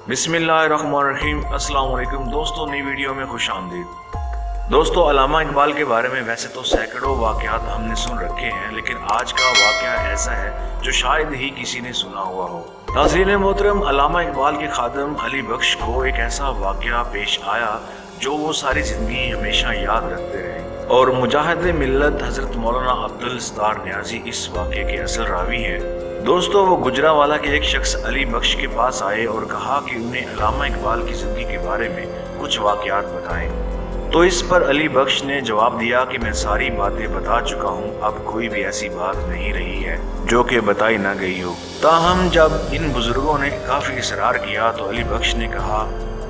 बिस्मिल्लाहिर्रहमानिर्रहीम। अस्सलाम वालेकुम दोस्तों, नई वीडियो में खुश आमदीद। दोस्तों, अल्लामा इकबाल के बारे में वैसे तो सैकड़ों वाक़यात हमने सुन रखे हैं, लेकिन आज का वाक़या ऐसा है जो शायद ही किसी ने सुना हुआ हो। नाज़रीन मोहतरम, अल्लामा इकबाल के खादम अली बख्श को एक ऐसा वाक़या पेश आया जो वो सारी ज़िंदगी हमेशा याद रखते रहे, और मुजाहिद मिल्लत हज़रत मौलाना अब्दुल सत्तार नियाज़ी इस वाक़े के असल रावी हैं। दोस्तों, वो गुजरावाला के एक शख्स अली बख्श के पास आए और कहा कि उन्हें अल्लामा इकबाल की ज़िंदगी के बारे में कुछ वाक़यात बताएं। तो इस पर अली बख्श ने जवाब दिया कि मैं सारी बातें बता चुका हूँ, अब कोई भी ऐसी बात नहीं रही है जो कि बताई ना गई हो। ताहम जब इन बुजुर्गों ने काफ़ी इसरार किया तो अली बख्श ने कहा,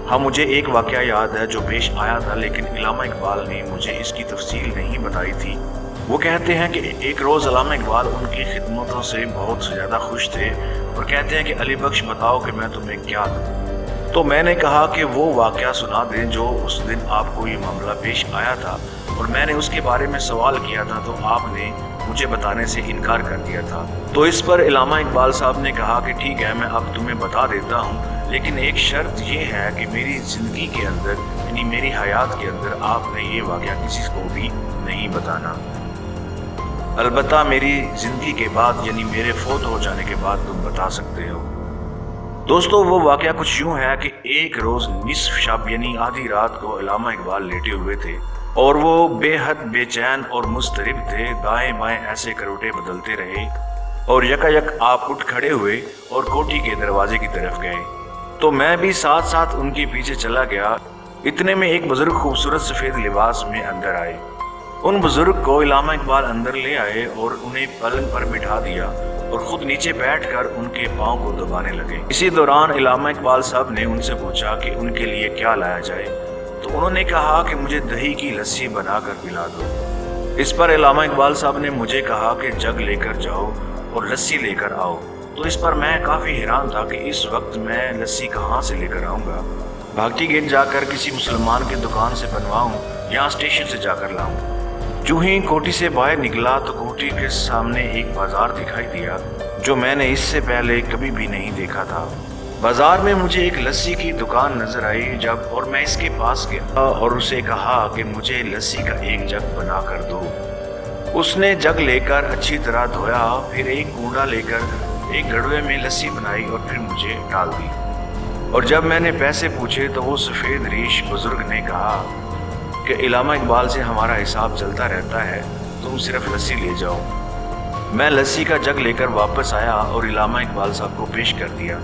हाँ, मुझे एक वाक़या याद है जो पेश आया था, लेकिन अल्लामा इकबाल ने मुझे इसकी तफसील नहीं बताई थी। वो कहते हैं कि एक रोज़ अल्लामा इकबाल उनकी खिदमतों से बहुत ज़्यादा खुश थे और कहते हैं कि अली बख्श बताओ कि मैं तुम्हें क्या दूँ। तो मैंने कहा कि वो वाक़या सुना दें जो उस दिन आपको ये मामला पेश आया था, और मैंने उसके बारे में सवाल किया था तो आपने मुझे बताने से इनकार कर दिया था। तो इस पर अल्लामा इकबाल साहब ने कहा कि ठीक है, मैं अब तुम्हें बता देता हूँ, लेकिन एक शर्त ये है कि मेरी ज़िंदगी के अंदर, यानी मेरी हयात के अंदर, आपने ये वाक़या किसी को भी नहीं बताना। अलबत्ता मेरी ज़िंदगी के बाद, यानी मेरे फोत हो जाने के बाद तुम बता सकते हो। दोस्तों, वो वाक़या कुछ यूँ है कि एक रोज़ निस्फ शब यानी आधी रात को अल्लामा इकबाल लेटे हुए थे और वो बेहद बेचैन और मुस्तरिब थे। दाएं बाएं ऐसे करोटे बदलते रहे और यकायक आप उठ खड़े हुए और कोठी के दरवाजे की तरफ गए। तो मैं भी साथ साथ उनके पीछे चला गया। इतने में एक बुजुर्ग खूबसूरत सफ़ेद लिबास में अंदर आए। उन बुजुर्ग को अल्लामा इकबाल अंदर ले आए और उन्हें पलंग पर बिठा दिया और खुद नीचे बैठकर उनके पाँव को दबाने लगे। इसी दौरान अल्लामा इकबाल साहब ने उनसे पूछा कि उनके लिए क्या लाया जाए। तो उन्होंने कहा कि मुझे दही की लस्सी बनाकर पिला दो। इस पर अल्लामा इकबाल साहब ने मुझे कहा कि जग लेकर जाओ और लस्सी लेकर आओ। तो इस पर मैं काफ़ी हैरान था कि इस वक्त मैं लस्सी कहाँ से लेकर आऊँगा। भागती गेट जाकर किसी मुसलमान की दुकान से बनवाऊँ या स्टेशन से जाकर लाऊँ। जो ही कोठी से बाहर निकला तो कोठी के सामने एक बाजार दिखाई दिया जो मैंने इससे पहले कभी भी नहीं देखा था। बाजार में मुझे एक लस्सी की दुकान नजर आई जब, और मैं इसके पास गया और उसे कहा कि मुझे लस्सी का एक जग बना कर दो। उसने जग लेकर अच्छी तरह धोया, फिर एक कूड़ा लेकर एक गड़वे में लस्सी बनाई और फिर मुझे डाल दी। और जब मैंने पैसे पूछे तो वो सफ़ेद रीश बुजुर्ग ने कहा कि अल्लामा इकबाल से हमारा हिसाब चलता रहता है, तुम सिर्फ लस्सी ले जाओ। मैं लस्सी का जग लेकर वापस आया और अल्लामा इकबाल साहब को पेश कर दिया।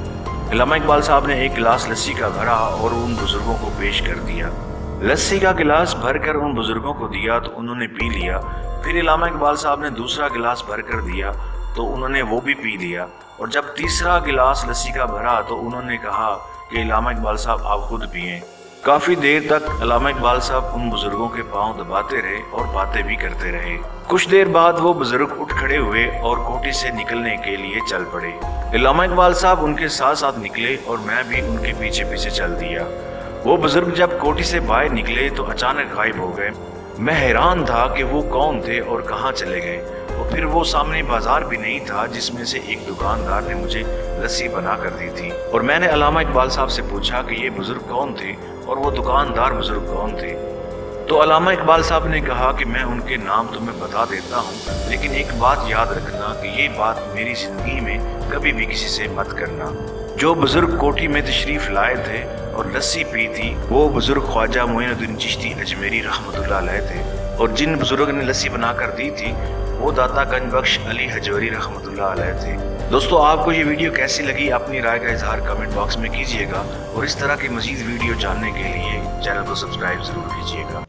अल्लामा इकबाल साहब ने एक गिलास लस्सी का भरा और उन बुजुर्गों को पेश कर दिया। लस्सी का गिलास भरकर उन बुजुर्गों को दिया तो उन्होंने पी लिया। फिर अल्लामा इकबाल साहब ने दूसरा गिलास भर कर दिया तो उन्होंने वो भी पी लिया। और जब तीसरा गिलास लस्सी का भरा तो उन्होंने कहा कि अल्लामा इकबाल साहब आप खुद पिएं। काफ़ी देर तक अल्लामा इकबाल साहब उन बुजुर्गों के पांव दबाते रहे और बातें भी करते रहे। कुछ देर बाद वो बुजुर्ग उठ खड़े हुए और कोठी से निकलने के लिए चल पड़े। अल्लामा इकबाल साहब उनके साथ साथ निकले और मैं भी उनके पीछे पीछे चल दिया। वो बुजुर्ग जब कोठी से बाहर निकले तो अचानक गायब हो गए। मैं हैरान था कि वो कौन थे और कहाँ चले गए। और फिर वो सामने बाजार भी नहीं था जिसमें से एक दुकानदार ने मुझे लस्सी बना कर दी थी। और मैंने अल्लामा इकबाल साहब से पूछा कि ये बुजुर्ग कौन थे और वो दुकानदार बुजुर्ग कौन थे। तो अल्लामा इकबाल साहब ने कहा कि मैं उनके नाम तुम्हें बता देता हूँ, लेकिन एक बात याद रखना कि ये बात मेरी ज़िंदगी में कभी भी किसी से मत करना। जो बुजुर्ग कोठी में तशरीफ़ लाए थे और लस्सी पी थी वो बुजुर्ग ख्वाजा मोइनुद्दीन चिश्ती अजमेरी रहमतुल्लाह अलैह थे, और जिन बुजुर्ग ने लस्सी बना कर दी थी वो दाता गंज बख्श अली हजवरी रहमतुल्लाह अलैह थे। दोस्तों, आपको ये वीडियो कैसी लगी अपनी राय का इजहार कमेंट बॉक्स में कीजिएगा, और इस तरह की मज़ीद वीडियो जानने के लिए चैनल को सब्सक्राइब ज़रूर कीजिएगा।